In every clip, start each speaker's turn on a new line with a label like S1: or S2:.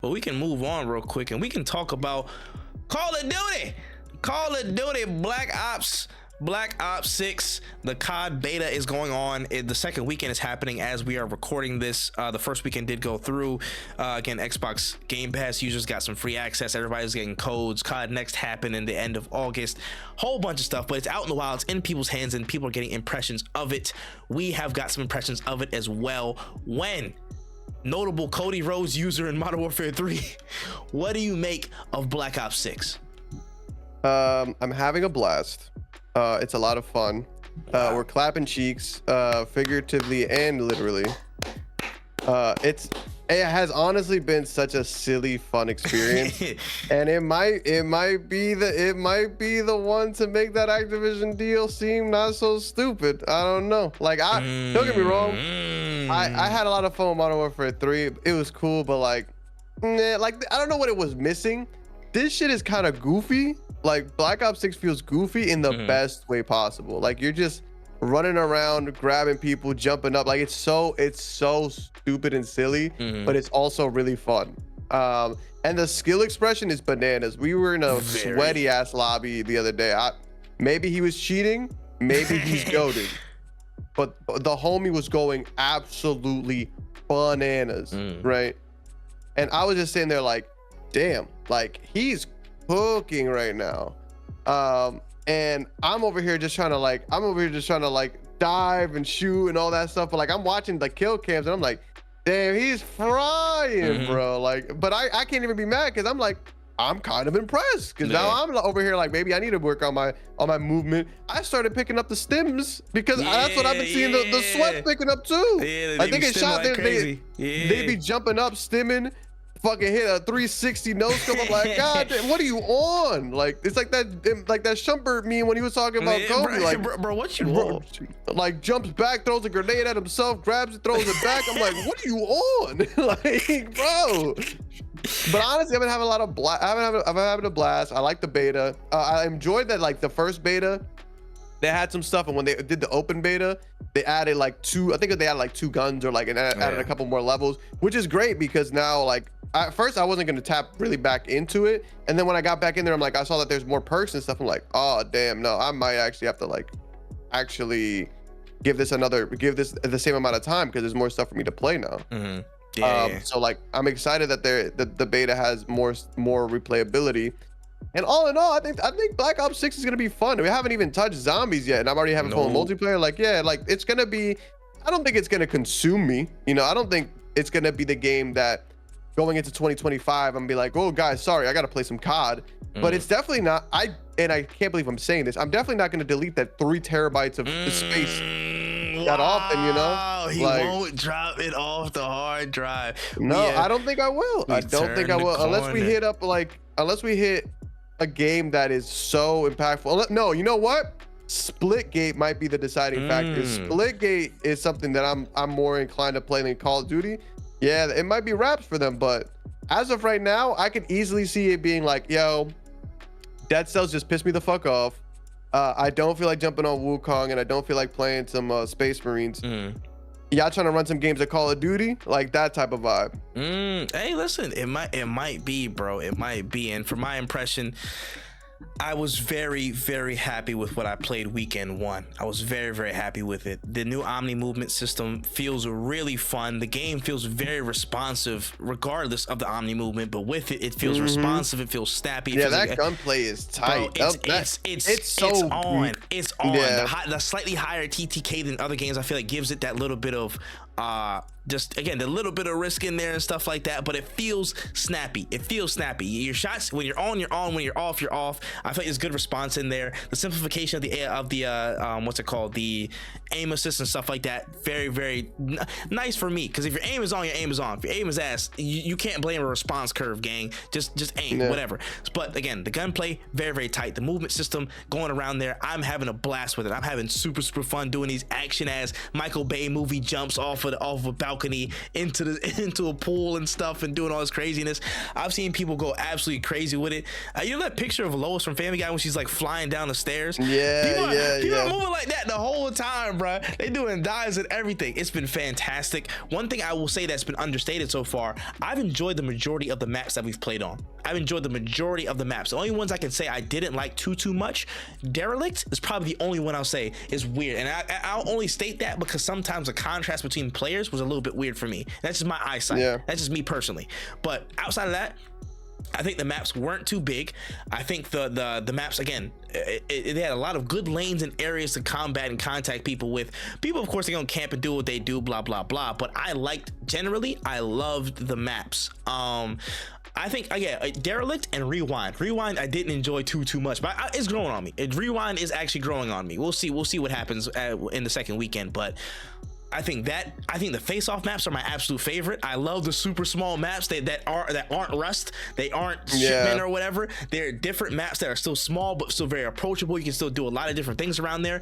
S1: But we can move on real quick and we can talk about Call of Duty. Call of Duty Black Ops 6. The COD beta is going on. The second weekend is happening as we are recording this. The first weekend did go through. Again, Xbox Game Pass users got some free access. Everybody's getting codes. COD Next happened in the end of August. Whole bunch of stuff, but it's out in the wild. It's in people's hands and people are getting impressions of it. We have got some impressions of it as well. When notable Cody Rhodes user in Modern Warfare 3, what do you make of Black Ops 6?
S2: I'm having a blast. It's a lot of fun. We're clapping cheeks, figuratively and literally. It has honestly been such a silly, fun experience, and it might be the one to make that Activision deal seem not so stupid. I don't know. Like, don't get me wrong. I had a lot of fun with Modern Warfare 3. It was cool, but like I don't know what it was missing. This shit is kind of goofy. Like, Black Ops 6 feels goofy in the best way possible. Like, you're just running around, grabbing people, jumping up. Like, it's so stupid and silly, but it's also really fun. And the skill expression is bananas. We were in a sweaty ass lobby the other day. Maybe he was cheating, maybe he's goated, but the homie was going absolutely bananas, right? And I was just sitting there like, damn, like, he's cooking right now. And I'm over here just trying to like dive and shoot and all that stuff, but like I'm watching the kill cams and I'm like, damn, he's frying, bro. Like, but I can't even be mad because I'm kind of impressed because now I'm over here like, maybe I need to work on my movement. I started picking up the stims because that's what I've been seeing, the sweat picking up too. Like, they get shot, they be jumping up, stimming, fucking hit a 360 no scope. I'm like, God damn, what are you on? Like, it's like that Shumpert meme when he was talking about Kobe. Like,
S1: bro, what you on?
S2: Like, jumps back, throws a grenade at himself, grabs it, throws it back. I'm like, what are you on? Like, bro. But honestly, I've been having a blast. I'm having a blast. I like the beta. I enjoyed that, like, the first beta, they had some stuff, and when they did the open beta, they added like two guns or like added a couple more levels, which is great because now, like, at first I wasn't going to tap really back into it, and then when I got back in there, I'm like, I saw that there's more perks and stuff. I'm like, oh damn, no, I might actually have to like actually give this the same amount of time because there's more stuff for me to play now. So like, I'm excited that the beta has more replayability. And all in all, I think Black Ops 6 is gonna be fun. We haven't even touched zombies yet, and I'm already having fun with multiplayer. Like, yeah, like, it's gonna be. I don't think it's gonna consume me. You know, I don't think it's gonna be the game that going into 2025 I'm gonna be like, oh guys, sorry, I gotta play some COD. But it's definitely not. I can't believe I'm saying this. I'm definitely not gonna delete that 3 terabytes of space that often. You know,
S1: he won't drop it off the hard drive.
S2: No, I don't think I will. I don't think I will unless we hit a game that is so impactful. No, you know what? Splitgate might be the deciding factor. Splitgate is something that I'm more inclined to play than Call of Duty. Yeah, it might be wraps for them, but as of right now, I could easily see it being like, yo, Dead Cells just pissed me the fuck off. I don't feel like jumping on Wukong, and I don't feel like playing some Space Marines. Y'all trying to run some games of Call of Duty, like that type of vibe.
S1: Hey, listen, it might be, bro. It might be. And for my impression, I was very, very happy with what I played weekend 1. I was very, very happy with it. The new Omni movement system feels really fun. The game feels very responsive, regardless of the Omni movement. But with it, it feels responsive. It feels snappy.
S2: Yeah, that gunplay is tight.
S1: Bro, it's on. Yeah. The slightly higher TTK than other games, I feel like, gives it that little bit of just, again, the little bit of risk in there and stuff like that, but it feels snappy. Your shots, when you're on, you're on. When you're off, you're off. I feel like there's good response in there. The simplification of the what's it called, the aim assist and stuff like that, very, very nice for me, because if your aim is on, your aim is on. If your aim is ass, you can't blame a response curve, gang. Just aim, whatever. But again, the gunplay, very, very tight. The movement system going around there, I'm having a blast with it. I'm having super fun doing these action ass Michael Bay movie jumps off of a balcony into a pool and stuff, and doing all this craziness. I've seen people go absolutely crazy with it. You know that picture of Lois from Family Guy when she's like flying down the stairs.
S2: Yeah,
S1: people are moving like that the whole time, bro. They doing dives and everything. It's been fantastic. One thing I will say that's been understated so far, I've enjoyed the majority of the maps that we've played on. I've enjoyed the majority of the maps. The only ones I can say I didn't like too much, Derelict is probably the only one I'll say is weird, and I'll only state that because sometimes the contrast between players was a little bit weird for me. That's just my eyesight. That's just me personally. But outside of that, I think the maps weren't too big. I think the maps, again, it had a lot of good lanes and areas to combat and contact people with. People, of course, they're gonna camp and do what they do, blah blah blah, but I loved the maps. I think, again, Derelict and Rewind I didn't enjoy too much, but it's growing on me. Rewind is actually growing on me. We'll see what happens in the second weekend, but I think the face-off maps are my absolute favorite. I love the super small maps that aren't Rust, they aren't Shipment or whatever. They're different maps that are still small but still very approachable. You can still do a lot of different things around there.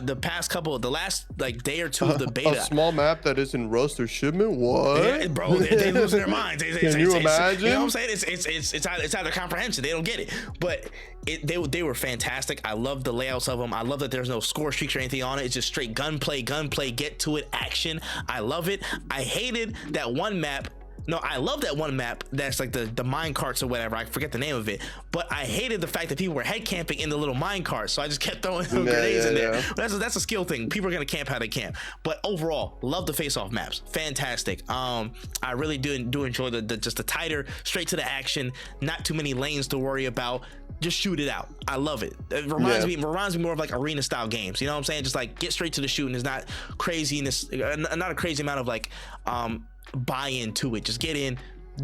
S1: The last like day or two of the beta,
S2: a small map that isn't Rust or Shipment. What?
S1: Yeah, bro, they lose their minds.
S2: Can you imagine?
S1: You know what I'm saying? It's out of their comprehension. They don't get it, but they were fantastic. I love the layouts of them. I love that there's no score streaks or anything on it. It's just straight gunplay, get to it, action. I love it. I hated that one map. No, I love that one map that's like the mine carts or whatever. I forget the name of it, but I hated the fact that people were head camping in the little mine carts, so I just kept throwing grenades in there. That's a skill thing. People are gonna camp how they camp. But overall, love the face-off maps. Fantastic. I really do enjoy the tighter, straight to the action, not too many lanes to worry about. Just shoot it out. I love it. It reminds me more of like arena style games. You know what I'm saying? Just like get straight to the shooting. It's not craziness, not a crazy amount of like buy into it. Just get in,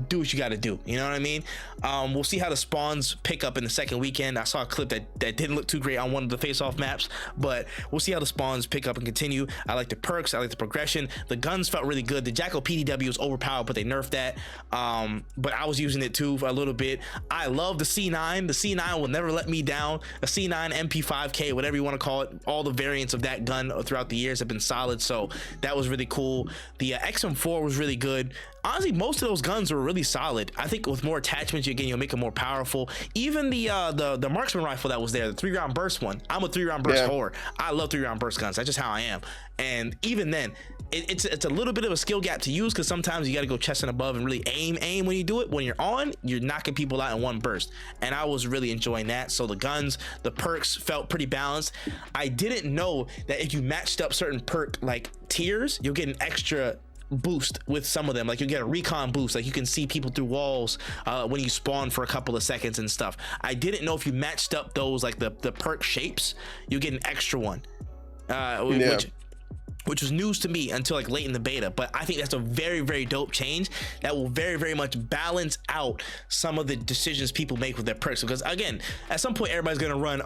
S1: do what you got to do. You know what I mean? We'll see how the spawns pick up in the second weekend. I saw a clip that didn't look too great on one of the face-off maps, but we'll see how the spawns pick up and continue. I like the perks. I like the progression. The guns felt really good. The Jackal PDW was overpowered, but they nerfed that. But I was using it too for a little bit. I love the C9. The C9 will never let me down. A C9 MP5K, whatever you want to call it. All the variants of that gun throughout the years have been solid, so that was really cool. The XM4 was really good. Honestly, most of those guns were really solid. I think with more attachments, you'll make them more powerful. Even the marksman rifle that was there, the 3-round burst one. I'm a 3-round burst whore. I love 3-round burst guns. That's just how I am. And even then, it's a little bit of a skill gap to use because sometimes you got to go chest and above and really aim when you do it. When you're on, you're knocking people out in one burst. And I was really enjoying that. So the guns, the perks felt pretty balanced. I didn't know that if you matched up certain perk like tiers, you'll get an extra boost with some of them. Like you get a recon boost, like you can see people through walls when you spawn for a couple of seconds and stuff. I didn't know if you matched up those like the perk shapes, you get an extra one, which was news to me until like late in the beta. But I think that's a very dope change that will very much balance out some of the decisions people make with their perks, because again, at some point everybody's gonna run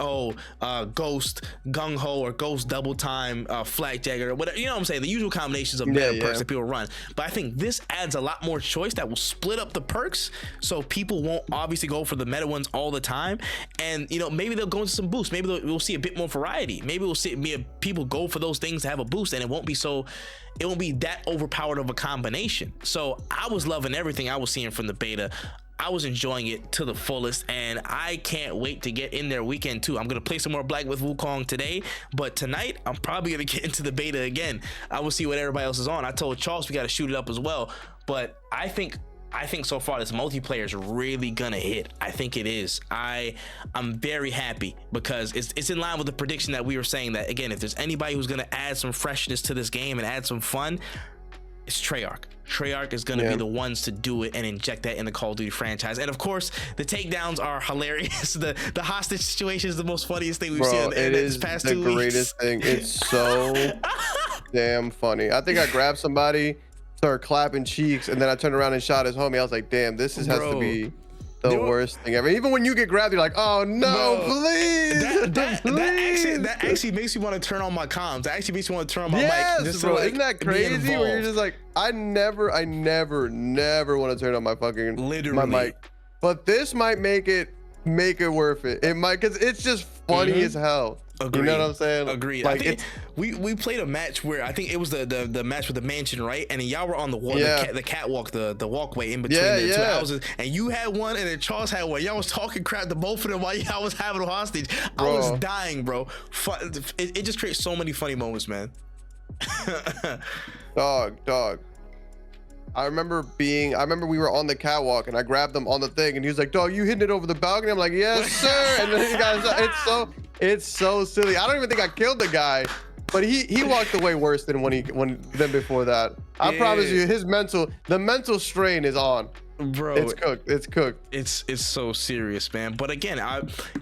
S1: Ghost Gung Ho or Ghost Double Time, Flag Jagger or whatever, you know what I'm saying, the usual combinations of meta perks that people run. But I think this adds a lot more choice that will split up the perks, so people won't obviously go for the meta ones all the time. And you know, maybe they'll go into some boosts, maybe we'll see a bit more variety, maybe we'll see people go for those things to have a boost, and it won't be that overpowered of a combination. So I was loving everything I was seeing from the beta. I was enjoying it to the fullest, and I can't wait to get in there weekend 2. I'm gonna play some more Black with Wukong today, but tonight I'm probably gonna get into the beta again. I will see what everybody else is on. I told Charles we got to shoot it up as well, but I think so far this multiplayer is really gonna hit. I think it is. I'm very happy because it's in line with the prediction that we were saying, that again, if there's anybody who's gonna add some freshness to this game and add some fun, it's Treyarch. Treyarch is going to be the ones to do it and inject that in the Call of Duty franchise. And of course, the takedowns are hilarious. The hostage situation is the most funniest thing we've seen in this past 2 weeks.
S2: It is the greatest thing. It's so damn funny. I think I grabbed somebody, started clapping cheeks, and then I turned around and shot his homie. I was like, damn, this has to be the worst thing ever. Even when you get grabbed, you're like, oh no, please.
S1: That actually makes me want to turn on my comms. That actually makes me want to turn on my mic. Just
S2: bro,
S1: to, like,
S2: isn't that crazy? Where you're just like, I never want to turn on my fucking my mic. But this might make it worth it. It might, because it's just funny as hell.
S1: Agreed.
S2: You know what I'm saying?
S1: Agreed.
S2: Like,
S1: I think we played a match where I think it was the match with the mansion, right? And then y'all were on the wall, the catwalk, the walkway in between the two houses, and you had one, and then Charles had one. Y'all was talking crap to both of them while y'all was having them hostage. Bro. I was dying, bro. It just creates so many funny moments, man.
S2: Dog. I remember we were on the catwalk and I grabbed him on the thing and he was like, dog, you hitting it over the balcony? I'm like, yes, sir. And then he got, it's so silly. I don't even think I killed the guy, but he walked away worse than than before that. I promise you, the mental strain is on.
S1: Bro,
S2: it's cooked.
S1: It's so serious, man. But again,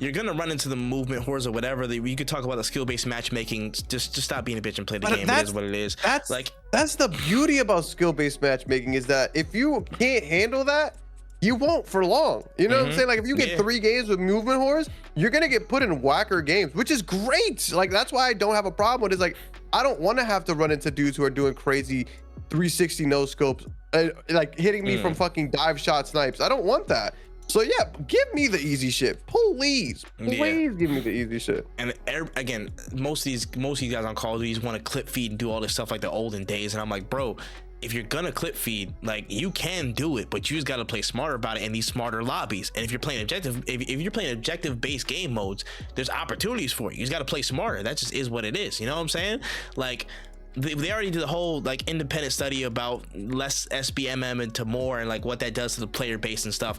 S1: you're gonna run into the movement horrors or whatever. You could talk about the skill-based matchmaking. Just stop being a bitch and play the game. It is what it is.
S2: That's the beauty about skill-based matchmaking, is that if you can't handle that, you won't for long. You know what I'm saying? Like if you get 3 games with movement horrors, you're gonna get put in whacker games, which is great. Like that's why I don't have a problem with it. It's like I don't want to have to run into dudes who are doing crazy 360 no scopes, like hitting me from fucking dive shot snipes. I don't want that. So yeah, give me the easy shit, please give me the easy shit.
S1: And again, most of these guys on Call of Duty want to clip feed and do all this stuff like the olden days, and I'm like, bro, if you're gonna clip feed, like you can do it, but you just gotta play smarter about it in these smarter lobbies. And if you're playing if you're playing objective based game modes, there's opportunities for you. You just gotta play smarter. That just is what it is. You know what I'm saying? Like they already did a whole like independent study about less SBMM into more and like what that does to the player base and stuff.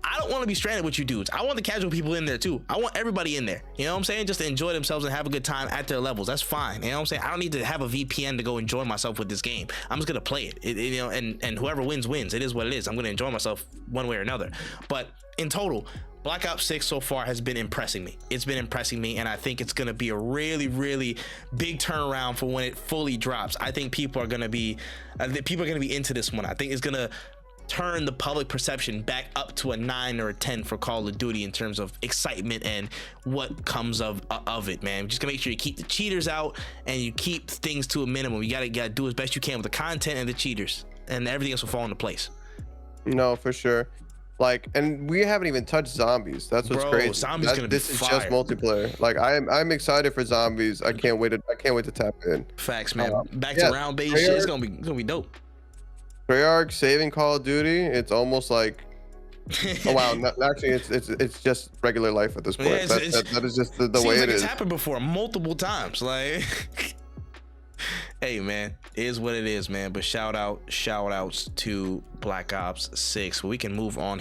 S1: I don't want to be stranded with you dudes. I want the casual people in there too. I want everybody in there. You know what I'm saying? Just to enjoy themselves and have a good time at their levels. That's fine. You know what I'm saying? I don't need to have a VPN to go enjoy myself with this game. I'm just gonna play it. You know, and whoever wins wins. It is what it is. I'm gonna enjoy myself one way or another. But in total, Black Ops 6 so far has been impressing me. It's been impressing me, and I think it's gonna be a really, really big turnaround for when it fully drops. I think people are gonna be into this one. I think it's gonna turn the public perception back up to a 9 or a 10 for Call of Duty in terms of excitement and what comes of it, man. Just gonna make sure you keep the cheaters out and you keep things to a minimum. You gotta do as best you can with the content and the cheaters, and everything else will fall into place.
S2: No, for sure. Like, and we haven't even touched zombies. That's what's crazy.
S1: Zombies gonna be
S2: this is just multiplayer. Like I'm excited for zombies. I can't wait to tap in.
S1: Facts, man. Back to round based shit. It's gonna be dope.
S2: Treyarch saving Call of Duty. It's almost like, oh wow. Actually, it's just regular life at this point.
S1: Yeah,
S2: that is just the way it is.
S1: It's happened before multiple times. Like, hey man, it is what it is, man. But shout outs to Black Ops 6. We can move on here.